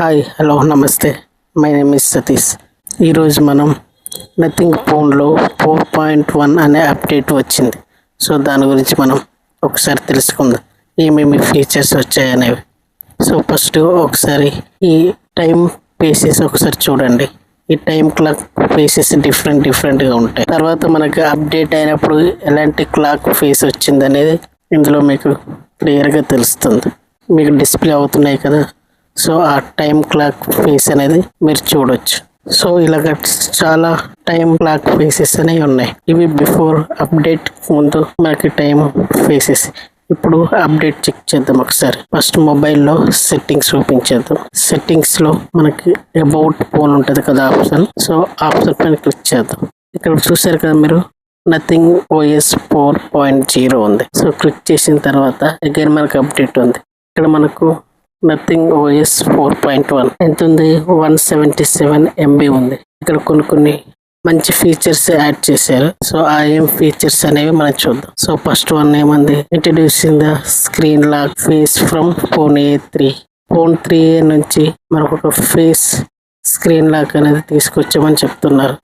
Hi hello నమస్తే my name is Satish. ఈరోజు మనం నథింగ్ ఫోన్లో 4.1 అనే అప్డేట్ వచ్చింది. సో దాని గురించి మనం ఒకసారి తెలుసుకుందాం ఏమేమి ఫీచర్స్ వచ్చాయనేవి. సో ఫస్ట్ ఒకసారి ఈ టైం ఫేసెస్ ఒకసారి చూడండి. ఈ టైం క్లాక్ ఫేసెస్ డిఫరెంట్గా ఉంటాయి. తర్వాత మనకు అప్డేట్ అయినప్పుడు ఎలాంటి క్లాక్ ఫేస్ వచ్చింది అనేది ఇందులో మీకు క్లియర్గా తెలుస్తుంది. మీకు డిస్ప్లే అవుతున్నాయి కదా. సో ఆ టైం క్లాక్ ఫేస్ అనేది మీరు చూడొచ్చు. సో ఇలాగ చాలా టైం క్లాక్ ఫేసెస్ అనేవి ఉన్నాయి. ఇవి బిఫోర్ అప్డేట్ ముందు మనకి టైం ఫేసెస్. ఇప్పుడు అప్డేట్ చెక్ చేద్దాం ఒకసారి. ఫస్ట్ మొబైల్లో సెట్టింగ్స్ ఓపెన్ చేద్దాం. సెట్టింగ్స్లో మనకి అబౌట్ ఫోన్ ఉంటుంది కదా ఆప్షన్. సో ఆప్షన్ పైన క్లిక్ చేద్దాం. ఇక్కడ చూసారు కదా మీరు నథింగ్ ఓఎస్ 4.0 ఉంది. సో క్లిక్ చేసిన తర్వాత అగైన్ మనకు అప్డేట్ ఉంది. ఇక్కడ మనకు నథింగ్ ఓఎస్ 4.1 ఎంత ఉంది, 177 MB ఉంది. ఇక్కడ కొన్ని మంచి ఫీచర్స్ యాడ్ చేశారు. సో ఆ ఏం ఫీచర్స్ అనేవి మనం చూద్దాం. సో ఫస్ట్ వన్ ఏమంది, introducing the screen lock face from phone A3. Phone 3A నుంచి మనకు ఒక ఫేస్ స్క్రీన్ లాక్ అనేది తీసుకొచ్చామని చెప్తున్నారు.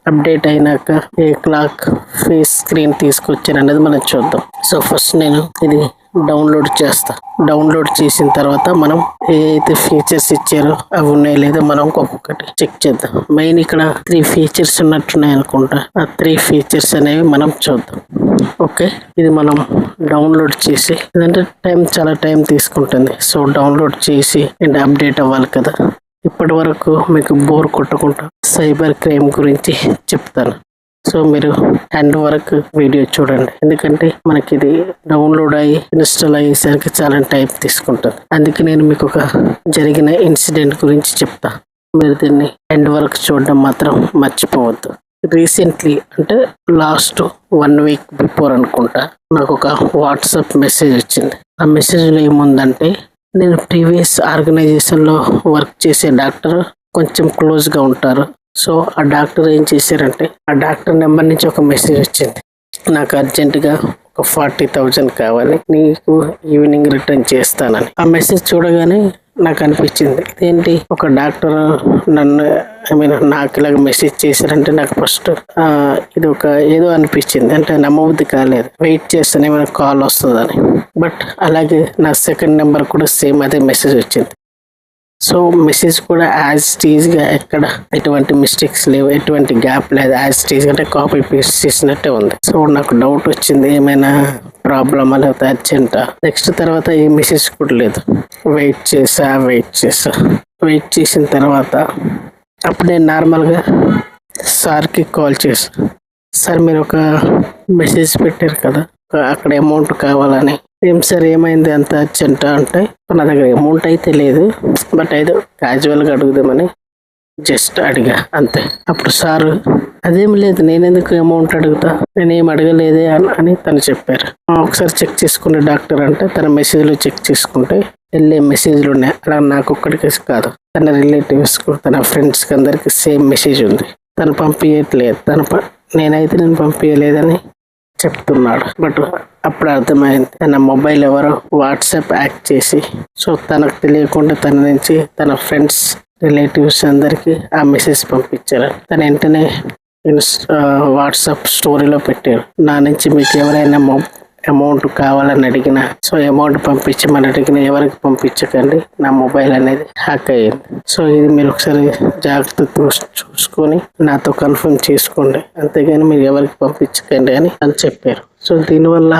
అప్డేట్ అయినాక ఏ క్లాక్ ఫేస్ స్క్రీన్ తీసుకొచ్చారు అనేది మనం చూద్దాం. సో ఫస్ట్ నేను ఇది డౌన్లోడ్ చేస్తా. డౌన్లోడ్ చేసిన తర్వాత మనం ఏ అయితే ఫీచర్స్ ఇచ్చారో అవి ఉన్నాయో లేదో మనం ఒక్కొక్కటి చెక్ చేద్దాం. మెయిన్ ఇక్కడ 3 ఫీచర్స్ ఉన్నట్టున్నాయి అనుకుంటా. ఆ 3 ఫీచర్స్ అనేవి మనం చూద్దాం. ఓకే, ఇది మనం డౌన్లోడ్ చేసి, ఎందుకంటే చాలా టైం తీసుకుంటుంది. సో డౌన్లోడ్ చేసి అండ్ అప్డేట్ అవ్వాలి కదా. ఇప్పటి వరకు మీకు బోర్ కొట్టకుండా సైబర్ క్రైమ్ గురించి చెప్తాను. సో మీరు ఎండ్ వరకు వీడియో చూడండి, ఎందుకంటే మనకి ఇది డౌన్లోడ్ అయ్యి ఇన్స్టాల్ అయ్యేసరికి చాలా టైం తీసుకుంటుంది. అందుకే నేను మీకు ఒక జరిగిన ఇన్సిడెంట్ గురించి చెప్తా. మీరు దీన్ని ఎండ్ వరకు చూడడం మాత్రం మర్చిపోవద్దు. రీసెంట్లీ అంటే లాస్ట్ 1 వీక్ బిఫోర్ అనుకుంటా నాకు ఒక వాట్సాప్ మెసేజ్ వచ్చింది. ఆ మెసేజ్లో ఏముందంటే, నేను ప్రీవియస్ ఆర్గనైజేషన్లో వర్క్ చేసే డాక్టర్ కొంచెం క్లోజ్గా ఉంటారు. సో ఆ డాక్టర్ ఏం చేశారంటే, ఆ డాక్టర్ నెంబర్ నుంచి ఒక మెసేజ్ వచ్చింది, నాకు అర్జెంటుగా ఒక 40,000 కావాలి, నీకు ఈవినింగ్ రిటర్న్ చేస్తానని. ఆ మెసేజ్ చూడగానే నాకు అనిపించింది, ఏంటి ఒక డాక్టర్ నాకు ఇలాగ మెసేజ్ చేశారంటే నాకు ఫస్ట్ ఇది ఒక ఏదో అనిపించింది. అంటే నమ్మబుద్ధి కాలేదు. వెయిట్ చేస్తేనే మనకు కాల్ వస్తుందని. బట్ అలాగే నా సెకండ్ నెంబర్ కూడా సేమ్ అదే మెసేజ్ వచ్చింది. సో మెసేజ్ కూడా యాజ్ టీజ్గా ఎక్కడ ఎటువంటి మిస్టేక్స్ లేవు, ఎటువంటి గ్యాప్ లేదు. యాజ్ టీజ్ అంటే కాపీ పేస్ట్ చేసినట్టే ఉంది. సో నాకు డౌట్ వచ్చింది, ఏమైనా ప్రాబ్లమా లేకపోతే అర్జెంటా. నెక్స్ట్ తర్వాత ఏ మెసేజ్ కూడా లేదు. వెయిట్ చేసిన తర్వాత అప్పుడు నేను నార్మల్గా సార్కి కాల్ చేశాను. సార్ మీరు ఒక మెసేజ్ పెట్టారు కదా, అక్కడ అమౌంట్ కావాలని. ఏం సార్ ఏమైంది అంత అర్జెంటా అంటే, నా దగ్గర అమౌంట్ అయితే లేదు, బట్ ఏదో క్యాజువల్గా అడుగుదామని జస్ట్ అడిగా అంతే. అప్పుడు సారు, అదేం లేదు, నేనెందుకు అమౌంట్ అడుగుతా, నేనేం అడగలేదే అని తను చెప్పారు. ఒకసారి చెక్ చేసుకునే డాక్టర్ అంటే తన మెసేజ్లు చెక్ చేసుకుంటే వెళ్ళే మెసేజ్లు ఉన్నాయి. అలా నాకు ఒక్కడికి కాదు, తన రిలేటివ్స్ తన ఫ్రెండ్స్కి అందరికి సేమ్ మెసేజ్ ఉంది. తను పంపించట్లేదు, నేను పంపించలేదని చెప్తున్నాడు. బట్ అప్పుడు అర్థమైంది, తన మొబైల్ ఎవరో వాట్సాప్ యాక్ట్ చేసి, సో తనకు తెలియకుండా తన నుంచి తన ఫ్రెండ్స్ రిలేటివ్స్ అందరికీ ఆ మెసేజ్ పంపించారు. తన వెంటనే వాట్సాప్ స్టోరీలో పెట్టారు, నా నుంచి మీకు ఎవరైనా అమౌంట్ కావాలని అడిగినా, సో అమౌంట్ పంపించమని అడిగినా ఎవరికి పంపించకండి, నా మొబైల్ అనేది హ్యాక్ అయ్యింది. సో ఇది మీరు ఒకసారి జాగ్రత్త చూసుకొని నాతో కన్ఫర్మ్ చేసుకోండి, అంతేగాని మీరు ఎవరికి పంపించకండి అని చెప్పారు. సో దీనివల్ల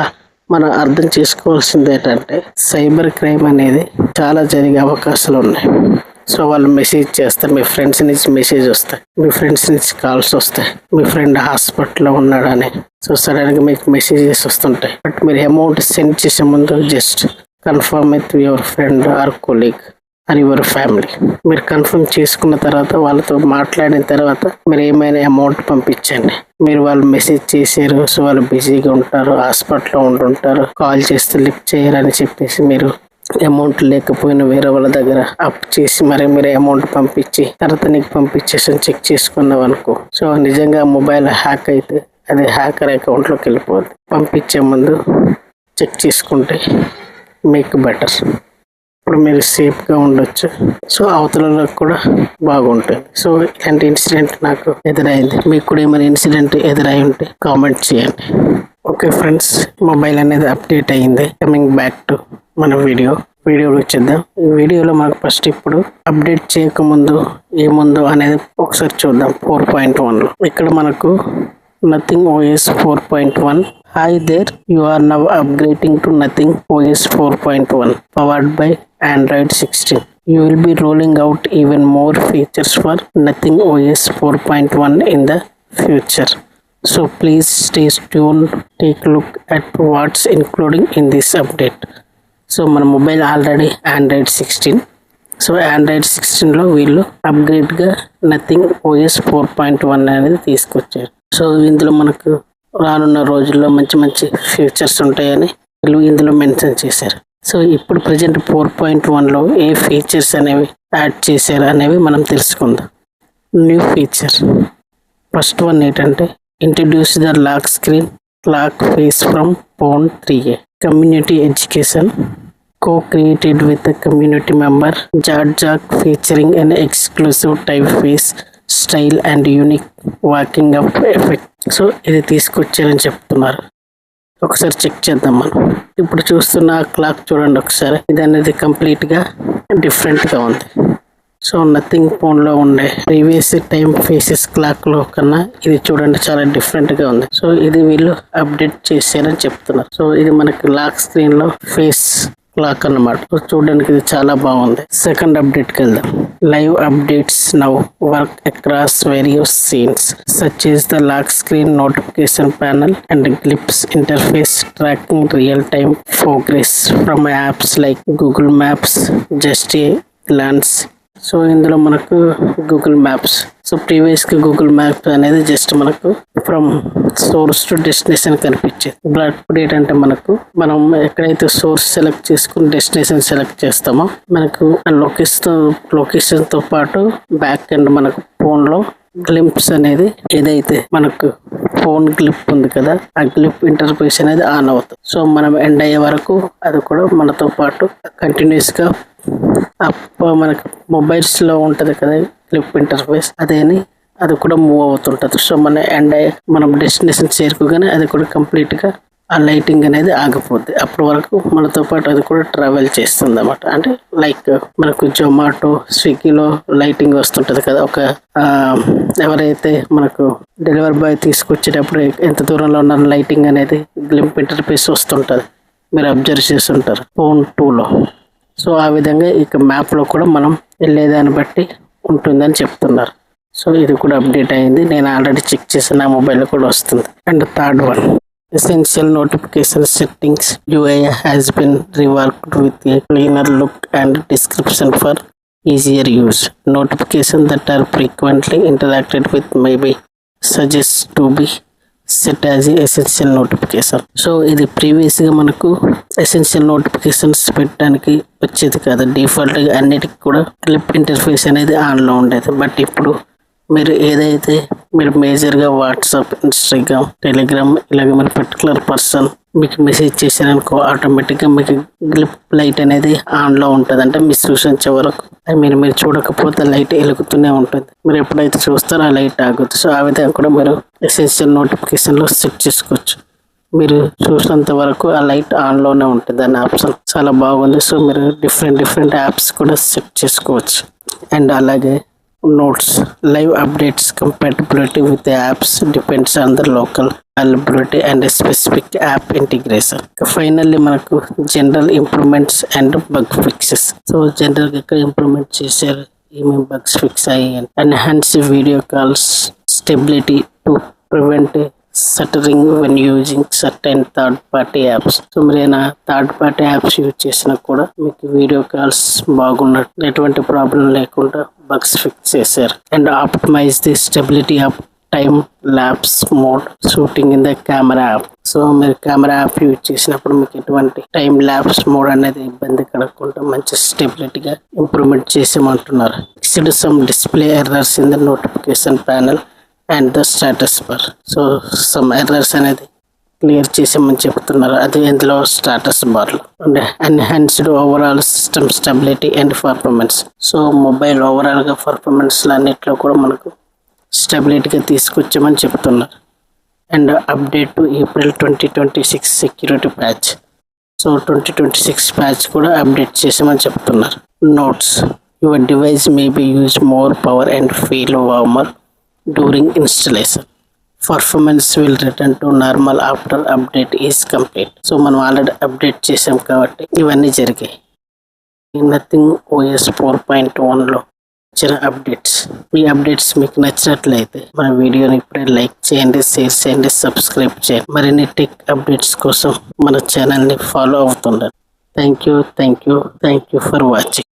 మనం అర్థం చేసుకోవాల్సింది ఏంటంటే, సైబర్ క్రైమ్ అనేది చాలా జరిగే అవకాశాలు ఉన్నాయి. సో వాళ్ళు మెసేజ్ చేస్తారు, మీ ఫ్రెండ్స్ నుంచి మెసేజ్ వస్తాయి, మీ ఫ్రెండ్స్ నుంచి కాల్స్ వస్తాయి, మీ ఫ్రెండ్ హాస్పిటల్లో ఉన్నాడని. సో సడన్గా మీకు మెసేజెస్ వస్తుంటాయి. బట్ మీరు అమౌంట్ సెండ్ చేసే ముందు just confirm with your friend or colleague or your family. మీరు కన్ఫర్మ్ చేసుకున్న తర్వాత, వాళ్ళతో మాట్లాడిన తర్వాత మీరు ఏమైనా అమౌంట్ పంపించండి. మీరు వాళ్ళు మెసేజ్ చేశారు, సో వాళ్ళు బిజీగా ఉంటారు, హాస్పిటల్లో ఉంటుంటారు, కాల్ చేస్తే లిఫ్ట్ చేయరని చెప్పేసి మీరు అమౌంట్ లేకపోయినా వేరే వాళ్ళ దగ్గర అప్ చేసి మరి మీరు అమౌంట్ పంపించి తర్వాత నీకు పంపించేసి చెక్ చేసుకున్నావు అనుకో, సో నిజంగా మొబైల్ హ్యాక్ అయితే అది హ్యాకర్ అకౌంట్లోకి వెళ్ళిపోద్ది. పంపించే ముందు చెక్ చేసుకుంటే మీకు బెటర్. ఇప్పుడు మీరు సేఫ్గా ఉండొచ్చు. సో అవతలలో కూడా బాగుంటుంది. సో ఇలాంటి ఇన్సిడెంట్ నాకు ఎదురైంది. మీకు కూడా ఏమైనా ఇన్సిడెంట్ ఎదురై ఉంటే కామెంట్ చేయండి. ఓకే ఫ్రెండ్స్, మొబైల్ అనేది అప్డేట్ అయ్యింది. కమింగ్ బ్యాక్ టు మన వీడియోకి వచ్చేద్దాం. ఈ వీడియోలో మనకు ఫస్ట్ ఇప్పుడు అప్డేట్ చేయకముందు ఏముందో అనేది ఒకసారి చూద్దాం. 4.1లో ఇక్కడ మనకు nothing OS 4.1. Hi there, you are now upgrading to Nothing OS 4.1 powered by Android 16. You will be rolling out even more features for Nothing OS 4.1 in the future. So please stay tuned, take a look at what's including in this update. So మన mobile already Android 16. So Android 16లో వీళ్ళు అప్గ్రేడ్గా nothing OS 4.1 అనేది తీసుకొచ్చారు. So ఇందులో మనకు రానున్న రోజుల్లో మంచి మంచి ఫీచర్స్ ఉంటాయని వీళ్ళు ఇందులో మెన్షన్ చేశారు. సో ఇప్పుడు ప్రజెంట్ 4.1లో ఏ ఫీచర్స్ అనేవి యాడ్ చేశారు అనేవి మనం తెలుసుకుందాం. న్యూ ఫీచర్ ఫస్ట్ వన్ ఏంటంటే introduce the lock screen lock face from phone 3A. Community education co-created with a community member Jack featuring an exclusive typeface style and unique walking up effect. So ఇది తీసుకొచ్చారని చెప్తున్నారు. ఒకసారి check చేద్దాం. మనం ఇప్పుడు చూస్తున్న clock చూడండి ఒకసారి. ఇది అనేది కంప్లీట్గా డిఫరెంట్గా ఉంది. సో నథింగ్ ఫోన్లో ఉండే ప్రీవియస్ టైం ఫేసెస్ క్లాక్లో కన్నా ఇది చూడండి చాలా డిఫరెంట్గా ఉంది. సో ఇది వీళ్ళు అప్డేట్ చేశారని చెప్తున్నారు. సో ఇది మనకి లాక్ స్క్రీన్లో ఫేస్ క్లాక్ అన్నమాట. చూడడానికి ఇది చాలా బాగుంది. సెకండ్ అప్డేట్కి వెళ్దాం. Live updates now work across various scenes such is the lock screen notification panel and glimpse interface tracking real time progress from apps like Google Maps, just a glance. So ఇందులో మనకు Google Maps. So ప్రీవియస్గా Google Maps అనేది just మనకు from source to destination కనిపించేది. ఇప్పుడు ఏంటంటే మనం ఎక్కడైతే సోర్స్ సెలెక్ట్ చేసుకుని డెస్టినేషన్ సెలెక్ట్ చేస్తామో మనకు లొకేషన్తో పాటు బ్యాక్ ఎండ్ మనకు ఫోన్లో గ్లింప్స్ అనేది ఏదైతే మనకు ఫోన్ గ్లిప్ ఉంది కదా, ఆ గ్లిప్ ఇంటర్ఫేస్ అనేది ఆన్ అవుతుంది. సో మనం ఎండ్ అయ్యే వరకు అది కూడా మనతో పాటు కంటిన్యూస్గా మనకు మొబైల్స్లో ఉంటుంది కదా గ్లిప్ ఇంటర్ఫేస్, అది కూడా మూవ్ అవుతుంటుంది. సో మనం డెస్టినేషన్ చేరుకోగానే అది కూడా కంప్లీట్గా ఆ లైటింగ్ అనేది ఆగిపోద్ది. అప్పటి వరకు మనతో పాటు అది కూడా ట్రావెల్ చేస్తుంది అన్నమాట. అంటే లైక్ మనకు జొమాటో, స్విగ్గీలో లైటింగ్ వస్తుంటుంది కదా, ఒక ఎవరైతే మనకు డెలివరీ బాయ్ తీసుకొచ్చేటప్పుడు ఎంత దూరంలో ఉన్న లైటింగ్ అనేది గ్లింప్ ఇంటర్ఫేస్ వస్తుంటుంది, మీరు అబ్జర్వ్ చేస్తుంటారు ఫోన్ 2లో. సో ఆ విధంగా ఇక మ్యాప్లో కూడా మనం వెళ్ళేదాన్ని బట్టి ఉంటుందని చెప్తున్నారు. సో ఇది కూడా అప్డేట్ అయింది. నేను ఆల్రెడీ చెక్ చేసిన నా మొబైల్లో కూడా వస్తుంది. And third one, essential notification settings UI has been reworked with a cleaner look and description for easier use. Notifications that are frequently interacted with may be suggested to be set as a essential notification. So ఇది ప్రీవియస్గా మనకు essential notifications పెట్టడానికి వచ్చేది కాదు. డిఫాల్ట్గా అన్నిటికీ కూడా clip interface అనేది ఆన్లో ఉండేది. బట్ ఇప్పుడు మీరు మేజర్గా వాట్సాప్, ఇన్స్టాగ్రామ్, టెలిగ్రామ్ ఇలాగ మీరు పర్టికులర్ పర్సన్ మీకు మెసేజ్ చేశారనుకో ఆటోమేటిక్గా మీకు గ్లిప్ లైట్ అనేది ఆన్లో ఉంటుంది. అంటే మీరు సూచించే వరకు మీరు చూడకపోతే లైట్ వెలుగుతూనే ఉంటుంది. మీరు ఎప్పుడైతే చూస్తారో ఆ లైట్ ఆగుతుంది. సో ఆ విధంగా కూడా మీరు ఎసెన్షియల్ నోటిఫికేషన్లో సెట్ చేసుకోవచ్చు. మీరు చూసినంత వరకు ఆ లైట్ ఆన్లోనే ఉంటుంది అనే ఆప్షన్ చాలా బాగుంది. సో మీరు డిఫరెంట్ యాప్స్ కూడా సెట్ చేసుకోవచ్చు. అండ్ అలాగే notes live updates compatibility with the apps depends on the local availability and a specific app integration. Finally మనకు general improvements and bug fixes. So general గా ఇక్కడ improvement చేశారు, ఏమేమి bugs fix అయ్యాయి. enhance video calls stability to prevent stuttering when using certain third party apps. So మీరు ఏమైనా third party apps use చేసినా కూడా మీకు వీడియో కాల్స్ బాగున్నట్టు ఎటువంటి ప్రాబ్లం లేకుండా బగ్స్ ఫిక్స్ చేశారు. And optimize the stability of time lapse mode shooting in the camera app. So మీరు camera app use చేసినప్పుడు మీకు ఎటువంటి టైం ల్యాప్స్ మోడ్ అనేది ఇబ్బంది కలగకుండా మంచి స్టెబిలిటీగా ఇంప్రూవ్మెంట్ చేసేమంటున్నారు. Fixed some display errors in the notification panel and the status bar. So some errors అనేది క్లియర్ చేసామని చెప్తున్నారు. అది ఇందులో స్టాటస్ బార్లో అంటే enhanced overall system stability and performance. So mobile ఓవరాల్గా పర్ఫార్మెన్స్లు అన్నిట్లో కూడా మనకు స్టెబిలిటీగా తీసుకొచ్చామని చెప్తున్నారు. And update to April 2026 security patch. So 2026 patch కూడా అప్డేట్ చేసామని చెప్తున్నారు. Notes: your device may be use more power and feel warmer during installation. Performance will return to normal after update is complete. So మనం already update చేసాం కాబట్టి ఇవన్నీ జరిగాయి. Nothing OS 4.1లో వచ్చిన updates. ఈ అప్డేట్స్ మీకు నచ్చినట్లయితే మన వీడియోని ఇప్పుడే లైక్ చేయండి, షేర్ చేయండి, సబ్స్క్రైబ్ చేయండి. మరిన్ని టెక్ అప్డేట్స్ కోసం మన ఛానల్ని ఫాలో అవుతుండండి. Thank you for watching.